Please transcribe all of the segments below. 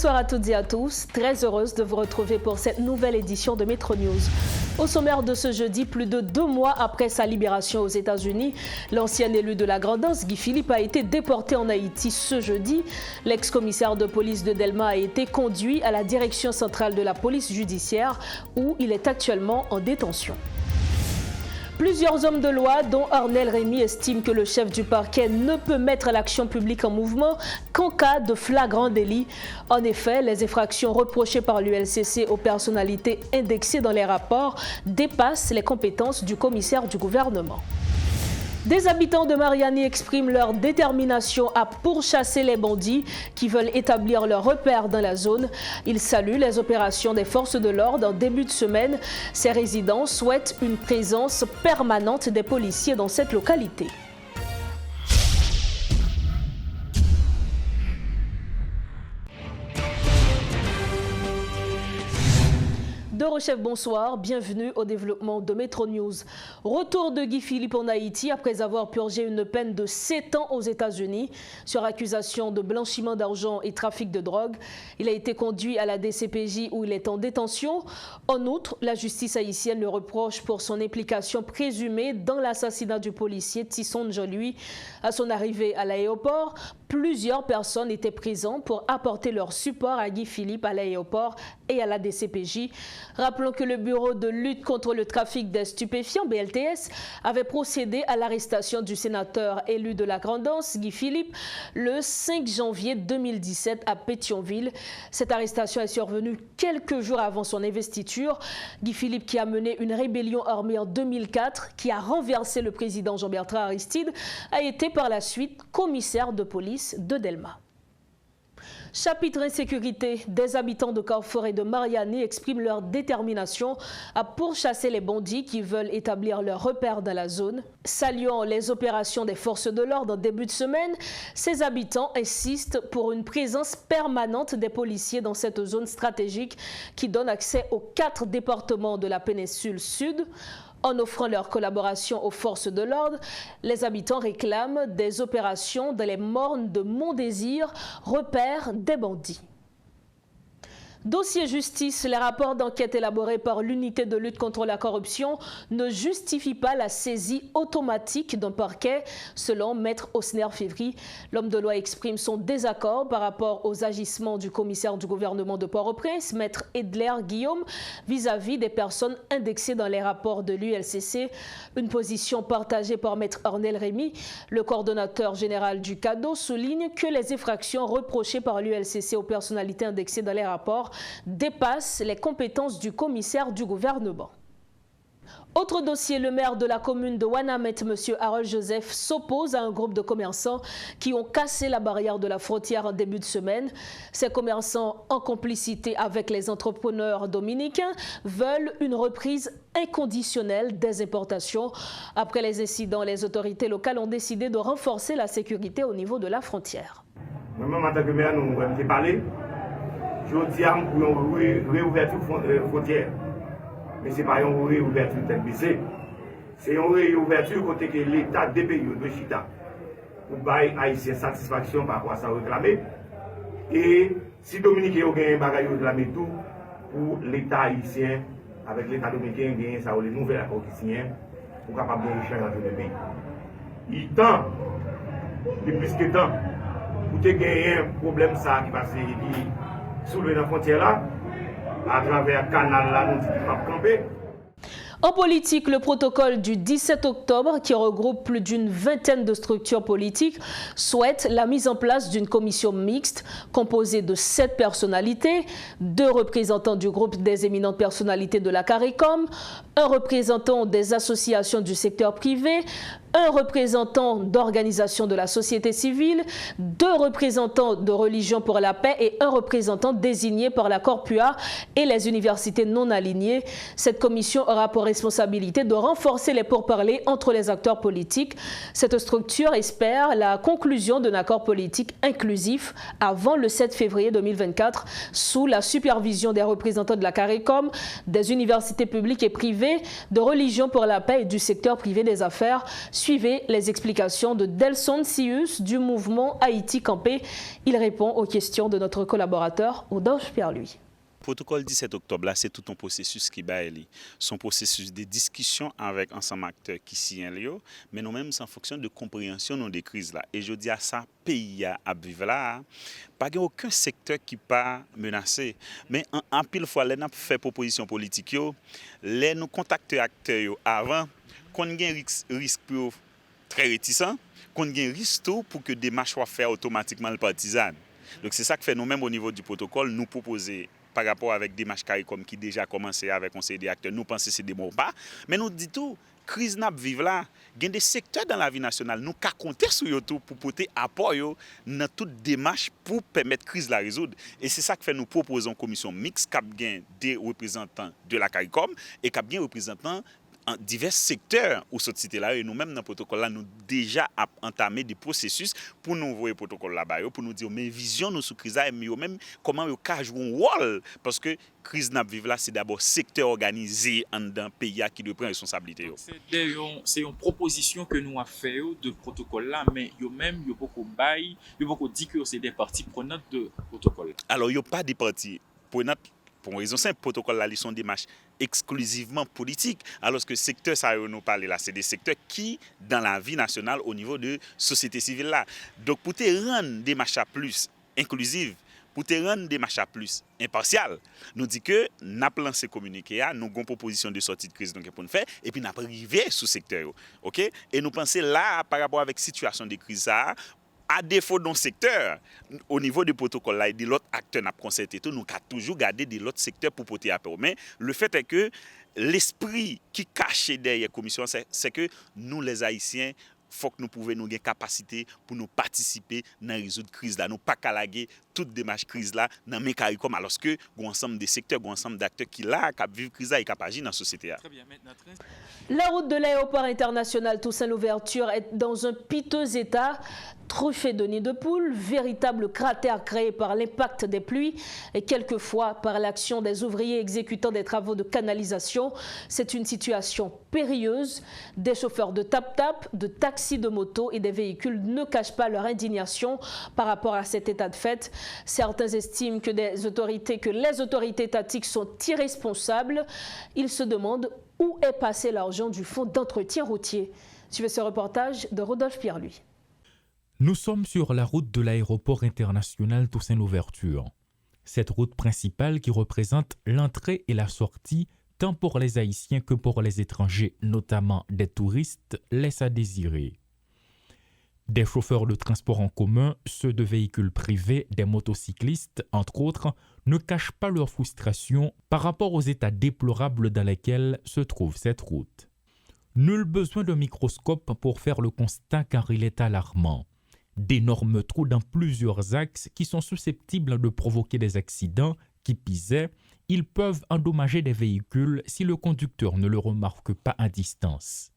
Bonsoir à toutes et à tous, très heureuse de vous retrouver pour cette nouvelle édition de Metro News. Au sommaire de ce jeudi, plus de 2 mois après sa libération aux États-Unis, l'ancien élu de la Grand'Anse, Guy Philippe, a été déporté en Haïti ce jeudi. L'ex-commissaire de police de Delma a été conduit à la direction centrale de la police judiciaire où il est actuellement en détention. Plusieurs hommes de loi, dont Ornel Rémy, estiment que le chef du parquet ne peut mettre l'action publique en mouvement qu'en cas de flagrant délit. En effet, les infractions reprochées par l'ULCC aux personnalités indexées dans les rapports dépassent les compétences du commissaire du gouvernement. Des habitants de Mariani expriment leur détermination à pourchasser les bandits qui veulent établir leur repère dans la zone. Ils saluent les opérations des forces de l'ordre en début de semaine. Ces résidents souhaitent une présence permanente des policiers dans cette localité. Chef, bonsoir, bienvenue au développement de Metro News. Retour de Guy Philippe en Haïti après avoir purgé une peine de 7 ans aux États-Unis sur accusation de blanchiment d'argent et trafic de drogue. Il a été conduit à la DCPJ où il est en détention. En outre, la justice haïtienne le reproche pour son implication présumée dans l'assassinat du policier Tisson Joly. À son arrivée à l'aéroport, plusieurs personnes étaient présentes pour apporter leur support à Guy Philippe à l'aéroport et à la DCPJ. Rappelons que le Bureau de lutte contre le trafic des stupéfiants, BLTS, avait procédé à l'arrestation du sénateur élu de la Grand'Anse, Guy Philippe, le 5 janvier 2017 à Pétionville. Cette arrestation est survenue quelques jours avant son investiture. Guy Philippe, qui a mené une rébellion armée en 2004, qui a renversé le président Jean-Bertrand Aristide, a été par la suite commissaire de police de Delma. Chapitre insécurité, des habitants de Carrefour et de Mariani expriment leur détermination à pourchasser les bandits qui veulent établir leur repère dans la zone. Saluant les opérations des forces de l'ordre en début de semaine, ces habitants insistent pour une présence permanente des policiers dans cette zone stratégique qui donne accès aux 4 départements de la péninsule sud. En offrant leur collaboration aux forces de l'ordre, les habitants réclament des opérations dans les mornes de Mont-Désir, repère des bandits. Dossier justice, les rapports d'enquête élaborés par l'unité de lutte contre la corruption ne justifient pas la saisie automatique d'un parquet, selon Maître Osner Févry. L'homme de loi exprime son désaccord par rapport aux agissements du commissaire du gouvernement de Port-au-Prince, Maître Edler Guillaume, vis-à-vis des personnes indexées dans les rapports de l'ULCC. Une position partagée par Maître Ornel Rémy. Le coordonnateur général du CADO souligne que les infractions reprochées par l'ULCC aux personnalités indexées dans les rapports dépasse les compétences du commissaire du gouvernement. Autre dossier, le maire de la commune de Ouanamet, M. Harold Joseph, s'oppose à un groupe de commerçants qui ont cassé la barrière de la frontière en début de semaine. Ces commerçants, en complicité avec les entrepreneurs dominicains, veulent une reprise inconditionnelle des importations. Après les incidents, les autorités locales ont décidé de renforcer la sécurité au niveau de la frontière. Moi-même, en tant que maire, nous avons parlé. Je dis à pour une réouverture frontière. Mais ce n'est pas une réouverture tête baissée. C'est une réouverture côté que l'État des pays de Chita pour bailler haïtien satisfaction par rapport à ça réclamer. Et si Dominique a gagné un bagage réclamé tout pour l'État haïtien, avec l'État dominicain, gagner ça les nouvelles accords qui signent pour capable de échanger entre les pays. Il tend, de plus que temps, pour te gagner un problème ça qui passe soulever la frontière là, à travers le canal là, nous disons pas camper. En politique, le protocole du 17 octobre, qui regroupe plus d'une vingtaine de structures politiques, souhaite la mise en place d'une commission mixte composée de 7 personnalités, 2 représentants du groupe des éminentes personnalités de la CARICOM, un représentant des associations du secteur privé, un représentant d'organisations de la société civile, 2 représentants de Religion pour la paix et un représentant désigné par la Corpua et les universités non alignées. Cette commission aura pour responsabilité de renforcer les pourparlers entre les acteurs politiques. Cette structure espère la conclusion d'un accord politique inclusif avant le 7 février 2024 sous la supervision des représentants de la CARICOM, des universités publiques et privées, de Religion pour la paix et du secteur privé des affaires, Suivez les explications de Delson Sius du mouvement Haïti Campé. Il répond aux questions de notre collaborateur Rodolphe Pierre-Louis. Le protocole 17 octobre, là, c'est tout un processus qui va aller. Son processus de discussion avec ensemble acteurs qui signent, mais nous-mêmes, c'est en fonction de compréhension des crises là. Et je dis à ça, pays à vivre là, pas aucun secteur qui pas menacé. Mais en pile fois, les n'a fait proposition politique, les nous contacter acteurs avant, qu'on a un risque pour très réticent, qu'on a un risque tout pour que des marches soient faites automatiquement le partisan. Donc c'est ça que fait nous-mêmes au niveau du protocole, nous proposer par rapport avec des marches CARICOM qui déjà commencé avec conseil des acteurs, nous pensons que c'est des mots pas, mais nous dit tout, crise n'a vive là, il y a des secteurs dans la vie nationale, nous qu'à compter sur eux pour porter apport dans toute démarche pour permettre la crise la résoudre. Et c'est ça que fait nous proposons une commission mixte qui a des représentants de la CARICOM et qui a bien représentants en divers secteurs où cette cité-là, et nous-mêmes dans le protocole, là, nous déjà entamé des processus pour nous envoyer le protocole là-bas, pour nous dire, mais vision nous sous crise là, et même comment nous pouvons jouer un rôle, parce que crise n'a vivre là, c'est d'abord secteur organisé dans un pays qui doit prendre responsabilité. C'est une proposition que nous avons fait de protocole là, mais même il y a beaucoup dit que c'est des parties prenantes de protocole. Alors il n'y a pas de parties prenantes. Pour une raison simple, le protocole là, ils sont des marches exclusivement politiques, alors que le secteur, ça nous parle là, c'est des secteurs qui, dans la vie nationale, au niveau de société civile là. Donc, pour te rendre des marches plus inclusives, pour te rendre des marches plus impartiales, nous dit que nous avons lancé communiqué, nous avons une proposition de sortie de crise pour nous faire, et puis nous avons arrivé sous secteur. Okay? Et nous pensons là, par rapport avec la situation de crise, à défaut d'un secteur, au niveau du protocole là, et de l'autre acteur n'a concerté tout, nous avons toujours gardé de l'autre secteur pour porter appel. Mais le fait est que l'esprit qui cache derrière la commission, c'est que nous les Haïtiens, il faut que nous pouvons nous avoir capacité pour nous participer dans la résoudre crise là, nous pas calaguer toute démarche crise là dans mes CARICOM, alors que un ensemble de secteurs, un ensemble d'acteurs qui là qui vivent crise là et qui agir dans la société. Très bien, maintenant. La route de l'aéroport international Toussaint Louverture est dans un piteux état, truffé de nids de poules, véritable cratère créé par l'impact des pluies et quelquefois par l'action des ouvriers exécutant des travaux de canalisation. C'est une situation périlleuse. Des chauffeurs de tap-tap, de taxis de moto et des véhicules ne cachent pas leur indignation par rapport à cet état de fait. Certains estiment que les autorités étatiques sont irresponsables. Ils se demandent où est passé l'argent du fonds d'entretien routier. Suivez ce reportage de Rodolphe Pierre-Louis. Nous sommes sur la route de l'aéroport international Toussaint Louverture. Cette route principale qui représente l'entrée et la sortie tant pour les Haïtiens que pour les étrangers, notamment des touristes, laisse à désirer. Des chauffeurs de transport en commun, ceux de véhicules privés, des motocyclistes, entre autres, ne cachent pas leur frustration par rapport aux états déplorables dans lesquels se trouve cette route. Nul besoin de microscope pour faire le constat car il est alarmant. D'énormes trous dans plusieurs axes qui sont susceptibles de provoquer des accidents qui pisaient, ils peuvent endommager des véhicules si le conducteur ne le remarque pas à distance.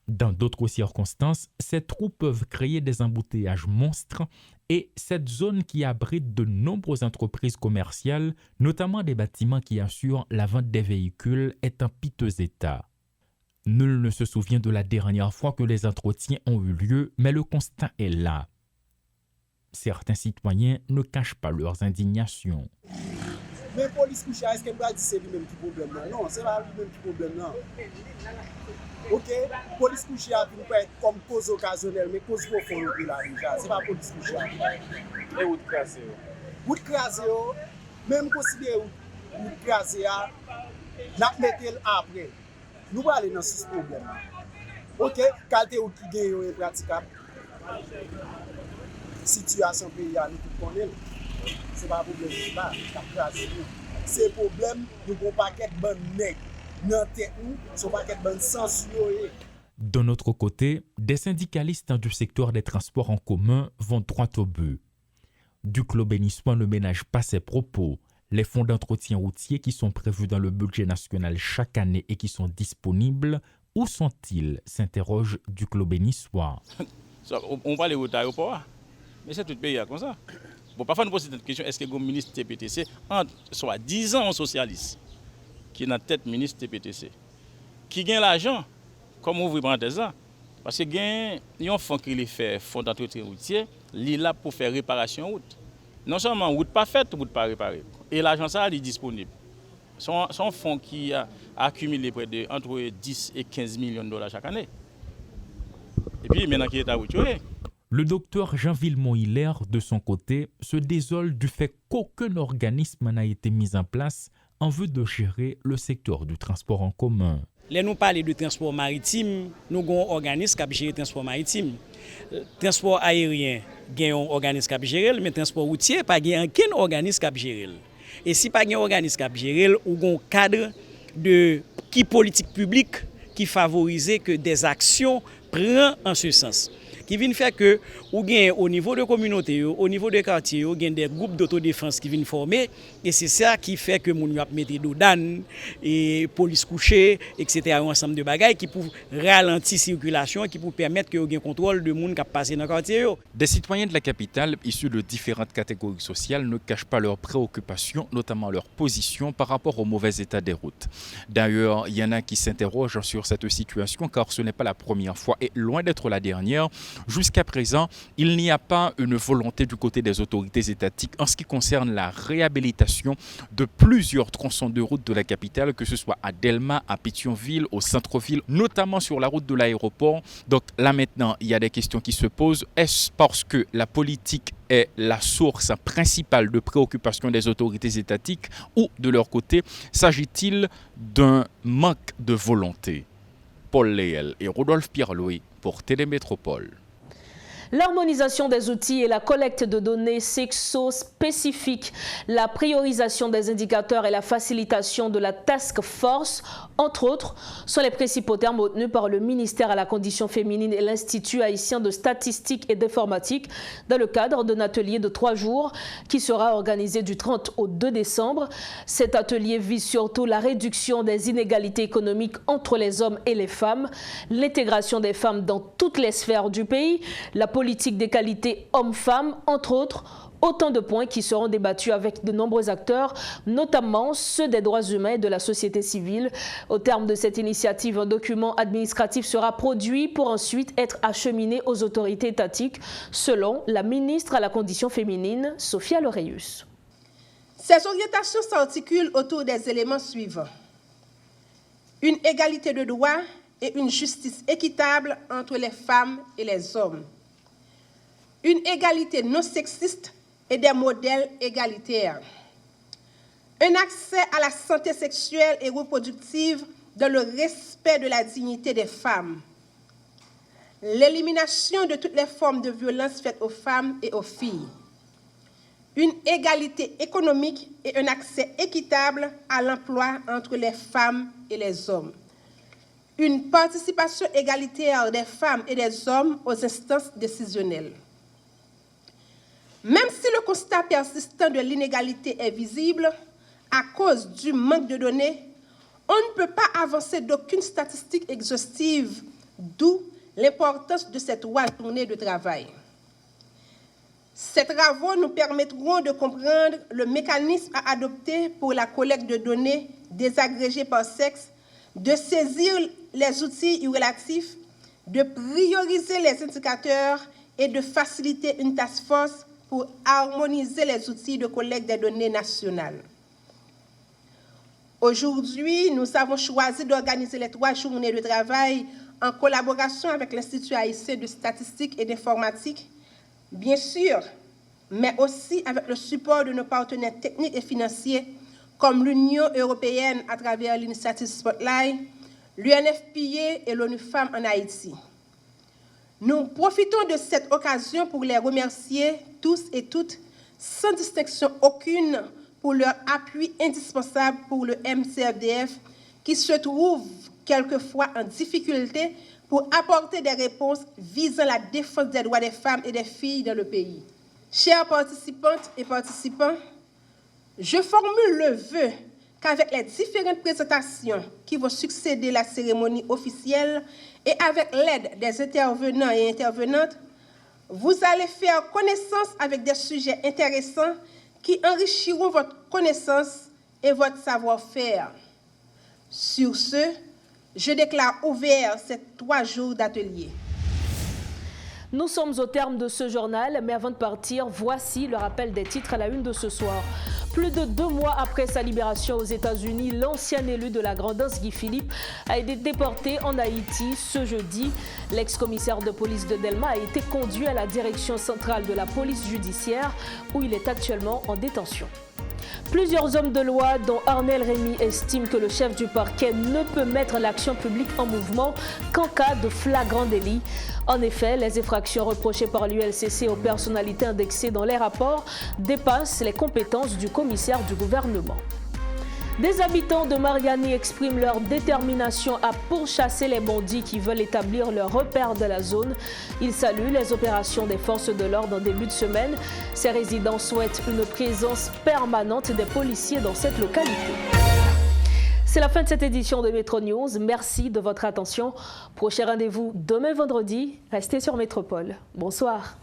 Dans d'autres circonstances, ces trous peuvent créer des embouteillages monstres et cette zone qui abrite de nombreuses entreprises commerciales, notamment des bâtiments qui assurent la vente des véhicules, est en piteux état. Nul ne se souvient de la dernière fois que les entretiens ont eu lieu, mais le constat est là. Certains citoyens ne cachent pas leurs indignations. Mais la police couche, est-ce qu'elle va dire que c'est lui-même qui problème là? Non, c'est pas lui-même qui problème là. Ok, la police couche peut être comme cause occasionnelle, mais cause profonde là déjà. C'est pas la police couche. Et où de crasé? Où de crasé, même considérer où de crasé, n'a mettre après. Nous allons aller dans ce problème. Ok, qualité où qui gagne est praticable. Situation pays nous tout connaît. C'est pas un problème là, c'est un problème de un paquet de bonnes nègres. Dans tête nous, son paquet de bonnes censurés. De notre côté, des syndicalistes du secteur des transports en commun vont droit au but. Duclos bénissois ne ménage pas ses propos. Les fonds d'entretien routier qui sont prévus dans le budget national chaque année et qui sont disponibles, où sont-ils? S'interroge Duclos bénissois. On parle de l'aéroport, mais c'est tout le pays comme ça. Bon, parfois nous posons cette question, est-ce que le ministre TPTC, soit 10 ans socialiste, qui est dans la tête ministre TPTC, qui gagne l'argent, comme ouvrir parenthèse, Parce que il y a un fonds qui les fait fonds d'entretien routier, il est là pour faire réparation route. Non seulement route pas faite, route pas réparée. Et l'argent ça est disponible. Son fonds qui a accumulé près de entre 10 et 15 millions de dollars chaque année. Et puis maintenant qui est à route. Le docteur Jean Villemont-Hilaire, de son côté, se désole du fait qu'aucun organisme n'a été mis en place en vue de gérer le secteur du transport en commun. Là, nous parlons de transport maritime, nous avons un organisme qui gère le transport maritime. Transport aérien, il y a un organisme qui gère, mais transport routier, pas aucun organisme qui gère. Et si pas un organisme qui gère, ou un cadre de qui politique publique qui favorise que des actions prennent en ce sens. Qui vient faire que au niveau de communauté, au niveau de quartier, il y a des groupes d'autodéfense qui viennent former et c'est ça qui fait que moun ap mette doudan et police couchée, etc. un ensemble de bagages qui pour ralentir la circulation et qui pour permettre que y ait un contrôle de moun qui passe dans le quartier. Des citoyens de la capitale issus de différentes catégories sociales ne cachent pas leurs préoccupations, notamment leur position par rapport au mauvais état des routes. D'ailleurs, il y en a qui s'interrogent sur cette situation car ce n'est pas la première fois et loin d'être la dernière. Jusqu'à présent, il n'y a pas une volonté du côté des autorités étatiques en ce qui concerne la réhabilitation de plusieurs tronçons de route de la capitale, que ce soit à Delma, à Pétionville, au centre-ville, notamment sur la route de l'aéroport. Donc là maintenant, il y a des questions qui se posent. Est-ce parce que la politique est la source principale de préoccupation des autorités étatiques ou de leur côté, s'agit-il d'un manque de volonté? Paul Léel et Rodolphe Pierre-Louis pour Télémétropole. L'harmonisation des outils et la collecte de données sexo-spécifiques, la priorisation des indicateurs et la facilitation de la task force, entre autres, sont les principaux termes retenus par le ministère à la condition féminine et l'Institut haïtien de statistique et d'informatique dans le cadre d'un atelier de 3 jours qui sera organisé du 30 au 2 décembre. Cet atelier vise surtout la réduction des inégalités économiques entre les hommes et les femmes, l'intégration des femmes dans toutes les sphères du pays, la politique d'égalité hommes-femmes, entre autres, autant de points qui seront débattus avec de nombreux acteurs, notamment ceux des droits humains et de la société civile. Au terme de cette initiative, un document administratif sera produit pour ensuite être acheminé aux autorités étatiques, selon la ministre à la condition féminine, Sophia Loreus. Ces orientations s'articulent autour des éléments suivants. Une égalité de droits et une justice équitable entre les femmes et les hommes. Une égalité non sexiste et des modèles égalitaires. Un accès à la santé sexuelle et reproductive dans le respect de la dignité des femmes. L'élimination de toutes les formes de violence faites aux femmes et aux filles. Une égalité économique et un accès équitable à l'emploi entre les femmes et les hommes. Une participation égalitaire des femmes et des hommes aux instances décisionnelles. Même si le constat persistant de l'inégalité est visible, à cause du manque de données, on ne peut pas avancer d'aucune statistique exhaustive, d'où l'importance de ces 3 journées de travail. Ces travaux nous permettront de comprendre le mécanisme à adopter pour la collecte de données désagrégées par sexe, de saisir les outils relatifs, de prioriser les indicateurs et de faciliter une task force pour harmoniser les outils de collecte des données nationales. Aujourd'hui, nous avons choisi d'organiser les 3 journées de travail en collaboration avec l'Institut haïtien de statistique et d'informatique, bien sûr, mais aussi avec le support de nos partenaires techniques et financiers comme l'Union européenne à travers l'initiative Spotlight, l'UNFPA et l'ONU Femmes en Haïti. Nous profitons de cette occasion pour les remercier tous et toutes, sans distinction aucune, pour leur appui indispensable pour le MCFDF, qui se trouve quelquefois en difficulté pour apporter des réponses visant la défense des droits des femmes et des filles dans le pays. Chères participantes et participants, je formule le vœu qu'avec les différentes présentations qui vont succéder la cérémonie officielle et avec l'aide des intervenants et intervenantes, vous allez faire connaissance avec des sujets intéressants qui enrichiront votre connaissance et votre savoir-faire. Sur ce, je déclare ouvert ces 3 jours d'atelier. Nous sommes au terme de ce journal, mais avant de partir, voici le rappel des titres à la une de ce soir. Plus de 2 mois après sa libération aux États-Unis, l'ancien élu de la Grand'Anse, Guy Philippe, a été déporté en Haïti ce jeudi. L'ex-commissaire de police de Delma a été conduit à la direction centrale de la police judiciaire, où il est actuellement en détention. Plusieurs hommes de loi, dont Arnel Rémy, estiment que le chef du parquet ne peut mettre l'action publique en mouvement qu'en cas de flagrant délit. En effet, les infractions reprochées par l'ULCC aux personnalités indexées dans les rapports dépassent les compétences du commissaire du gouvernement. Des habitants de Mariani expriment leur détermination à pourchasser les bandits qui veulent établir leur repère de la zone. Ils saluent les opérations des forces de l'ordre en début de semaine. Ces résidents souhaitent une présence permanente des policiers dans cette localité. C'est la fin de cette édition de Métro News. Merci de votre attention. Prochain rendez-vous demain vendredi. Restez sur Métropole. Bonsoir.